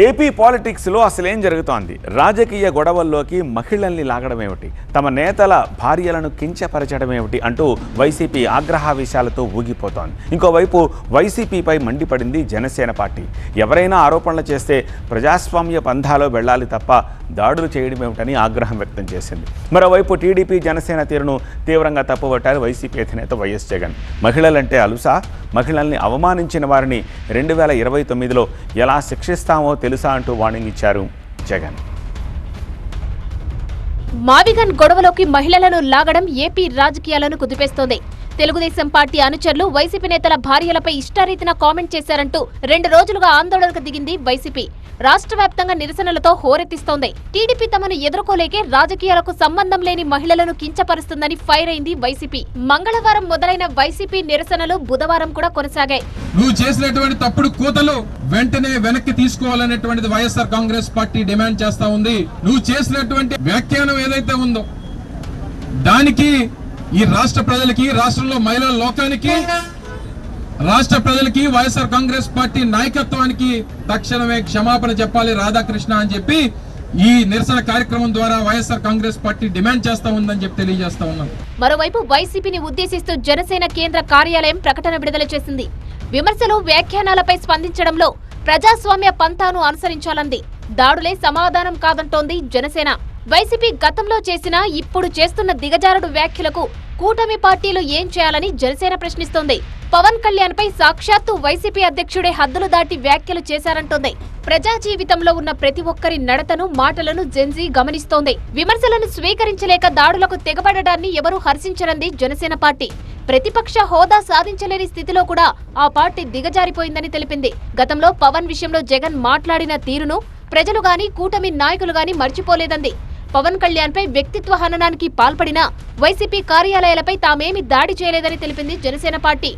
AP పాలిటిక్స్లో అసలేం జరుగుతోంది? రాజకీయ గొడవల్లోకి మహిళల్ని లాగడం ఏమిటి, తమ నేతల భార్యలను కించపరచడం ఏమిటి అంటూ వైసీపీ ఆగ్రహావేశాలతో ఊగిపోతోంది. ఇంకోవైపు వైసీపీపై మండిపడింది జనసేన పార్టీ. ఎవరైనా ఆరోపణలు చేస్తే ప్రజాస్వామ్య పంథాలో వెళ్ళాలి తప్ప దాడులు చేయడం ఏమిటని ఆగ్రహం వ్యక్తం చేసింది. మరోవైపు టీడీపీ జనసేన తీరును తీవ్రంగా తప్పుపట్టారు వైసీపీ అధినేత వైఎస్ జగన్. మహిళలంటే అలుసా? మహిళల్ని అవమానించిన వారిని 2029లో ఎలా శిక్షిస్తామో తెలుసా అంటూ వార్నింగ్ ఇచ్చారు జగన్. మావిగన్ గొడవలోకి మహిళలను లాగడం ఏపీ రాజకీయాలను కుదిపేస్తోంది. తెలుగుదేశం పార్టీ అనుచరులు వైసీపీ నేతల భార్యలపై ఇష్టారీతిన కామెంట్ చేశారంటూ 2 రోజులుగా ఆందోళనకు దిగింది వైసీపీ. రాష్ట్ర వ్యాప్తంగా నిరసనలతో హోరెత్తిస్తోంది. టీడీపీ తమను ఎదుర్కోలేకే రాజకీయాలకు సంబంధం లేని మహిళలను కించపరుస్తుందని ఫైర్ అయింది వైసీపీ. మంగళవారం మొదలైన వైసీపీ నిరసనలు బుధవారం కూడా కొనసాగాయి. నువ్వు చేసినటువంటి తప్పుడు కూతలు వెంటనే వెనక్కి తీసుకోవాలనేటువంటిది వైఎస్ఆర్ కాంగ్రెస్ పార్టీ డిమాండ్ చేస్తా ఉంది. నువ్వు చేసినటువంటి వ్యాఖ్యానం ఏదైతే ఉందో దానికి ఈ రాష్ట్ర ప్రజలకి, రాష్ట్రంలో మహిళల లోకానికి, రాష్ట్ర ప్రజలకి, వైఎస్ఆర్ కాంగ్రెస్ పార్టీ నాయకత్వానికి తక్షణమే క్షమాపణ చెప్పాలి రాధాకృష్ణ అని చెప్పి ఈ నిరసన కార్యక్రమం ద్వారా వైఎస్ఆర్ కాంగ్రెస్ పార్టీ డిమాండ్ చేస్తా ఉందని చెప్పి తెలియజేస్తా ఉన్నాం. మరోవైపు వైసీపీని ఉద్దేశిస్తూ జనసేన కేంద్ర కార్యాలయం ప్రకటన విడుదల చేసింది. విమర్శలు, వ్యాఖ్యానాలపై స్పందించడంలో ప్రజాస్వామ్య పంథాను అనుసరించాలంది. దాడులే సమాధానం కాదంటోంది జనసేన. వైసీపీ గతంలో చేసినా ఇప్పుడు చేస్తున్న దిగజారుడు వ్యాఖ్యలకు కూటమి పార్టీలు ఏం చేయాలని జనసేన ప్రశ్నిస్తోంది. పవన్ కళ్యాణ్ పై సాక్షాత్తు వైసీపీ అధ్యక్షుడే హద్దులు దాటి వ్యాఖ్యలు చేశారంటోంది. ప్రజా జీవితంలో ఉన్న ప్రతి ఒక్కరి నడతను, మాటలను జెన్జీ గమనిస్తోంది. విమర్శలను స్వీకరించలేక దాడులకు తెగబడడాన్ని ఎవరూ హర్షించరంది జనసేన పార్టీ. ప్రతిపక్ష హోదా సాధించలేని స్థితిలో కూడా ఆ పార్టీ దిగజారిపోయిందని తెలిపింది. గతంలో పవన్ విషయంలో జగన్ మాట్లాడిన తీరును ప్రజలు గాని, కూటమి నాయకులు గాని మర్చిపోలేదంది. పవన్ కళ్యాణ్ పై వ్యక్తిత్వ హననానికి పాల్పడిన వైసీపీ కార్యాలయాలపై తామేమి దాడి చేయలేదని తెలిపింది జనసేన పార్టీ.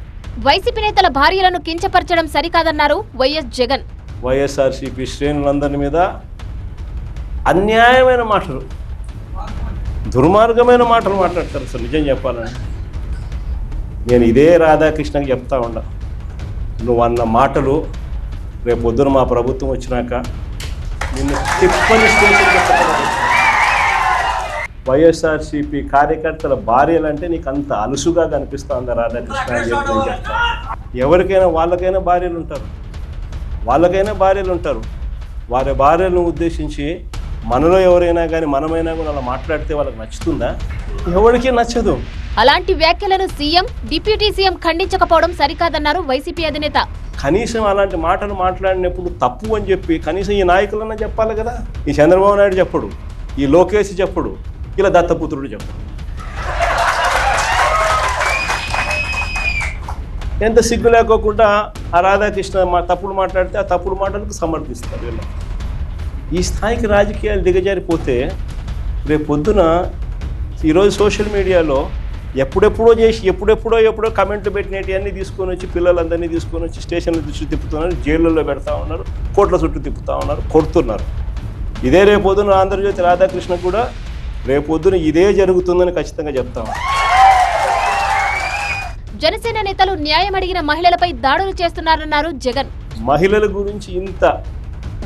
వైసీపీ నేతల భార్యలను కించపరచడం సరికాదన్నారు వైఎస్ జగన్. వైఎస్ఆర్సీపీ శ్రేణులందరి మీద అన్యాయమైన మాటలు, దుర్మార్గమైన మాటలు మాట్లాడతారు. సార్ నిజం చెప్పాలని నేను ఇదే రాధాకృష్ణకి చెప్తా ఉండా, నువ్వు అన్న మాటలు రేపు పొద్దున మా ప్రభుత్వం వచ్చినాక నిన్ను తిప్పని స్టేషన్ వైఎస్ఆర్సీపీ కార్యకర్తల భార్యలంటే నీకు అంత అలుసుగా కనిపిస్తూ ఉందా రాధాకృష్ణ అని చెప్పి నేను చెప్తాను. ఎవరికైనా వాళ్ళకైనా భార్యలు ఉంటారు. వారి భార్యలను ఉద్దేశించి మనలో ఎవరైనా కానీ మనమైనా కూడా అలా మాట్లాడితే వాళ్ళకి నచ్చుతుందా? ఎవరికీ నచ్చదు. అలాంటి వ్యాఖ్యలను సీఎం, డిప్యూటీ సీఎం ఖండించకపోవడం సరికాదన్నారు వైసీపీ అధినేత. కనీసం అలాంటి మాటలు మాట్లాడినప్పుడు తప్పు అని చెప్పి కనీసం ఈ నాయకులన్నా చెప్పాలి కదా. ఈ చంద్రబాబు నాయుడు చెప్పడు, ఈ లోకేష్ చెప్పడు, ఇలా దత్తపుత్రుడు చెప్పడు. ఎంత సిగ్గు లేకోకుండా ఆ రాధాకృష్ణ తప్పుడు మాట్లాడితే ఆ తప్పుడు మాటలకు సమర్థిస్తారు వీళ్ళు. ఈ స్థాయికి రాజకీయాలు దిగజారిపోతే రేపు పొద్దున ఈరోజు సోషల్ మీడియాలో ఎప్పుడెప్పుడో కమెంట్లు పెట్టినవన్నీ తీసుకొని వచ్చి పిల్లలందరినీ తీసుకొని వచ్చి స్టేషన్ల చుట్టూ తిప్పుతున్నారు, జైళ్ళల్లో పెడతా ఉన్నారు, కోట్ల చుట్టూ తిప్పుతూ ఉన్నారు, కొడుతున్నారు. ఇదే రేపొద్దున ఆంధ్రజ్యోతి రాధాకృష్ణ కూడా రేపొద్దున ఇదే జరుగుతుందని ఖచ్చితంగా చెప్తాం. జనసేన నేతలు న్యాయం అడిగిన మహిళలపై దాడులు చేస్తున్నారన్నారు జగన్. మహిళల గురించి ఇంత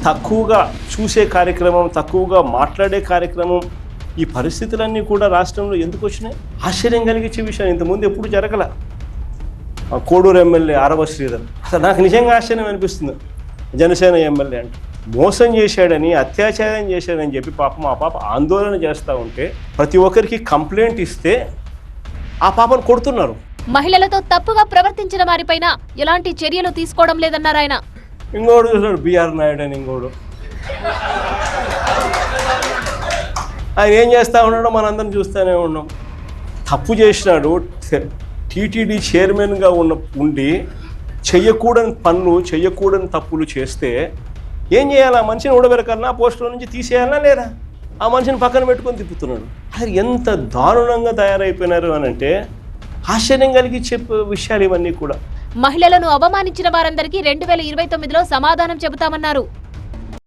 తక్కువగా చూసే కార్యక్రమం, తక్కువగా మాట్లాడే కార్యక్రమం, ఈ పరిస్థితులన్నీ కూడా రాష్ట్రంలో ఎందుకు వచ్చినాయి? ఆశ్చర్యం కలిగించే విషయం. ఇంతకుముందు ఎప్పుడు జరగల. కోడూరు ఎమ్మెల్యే ఆరవ శ్రీధర్, అసలు నాకు నిజంగా ఆశ్చర్యం అనిపిస్తుంది. జనసేన ఎమ్మెల్యే అంటే మోసం చేశాడని, అత్యాచారం చేశాడని చెప్పి పాపం ఆ పాప ఆందోళన చేస్తూ ఉంటే ప్రతి ఒక్కరికి కంప్లైంట్ ఇస్తే ఆ పాపను కొడుతున్నారు. మహిళలతో తప్పుగా ప్రవర్తించిన వారిపైన ఎలాంటి చర్యలు తీసుకోవడం లేదన్నారు ఆయన. ఇంకోడు చూసాడు బిఆర్ నాయుడు అని, ఇంకోడు ఆయన ఏం చేస్తూ ఉన్నాడో మనందరం చూస్తూనే ఉన్నాం. తప్పు చేసినాడు. టీటీడీ చైర్మన్గా ఉండి చెయ్యకూడని పనులు, చెయ్యకూడని తప్పులు చేస్తే ఏం చేయాలి? ఆ మనిషిని ఊడబెరకాలన్నా, పోస్టులో నుంచి తీసేయాలన్నా లేదా? ఆ మనిషిని పక్కన పెట్టుకొని తిప్పుతున్నాడు. అది ఎంత దారుణంగా తయారైపోయినారు అని అంటే ఆశ్చర్యం కలిగించే విషయాలు ఇవన్నీ కూడా. మహిళలను అవమానించిన వారందరికీ 2029లో సమాధానం చెబుతామన్నారు.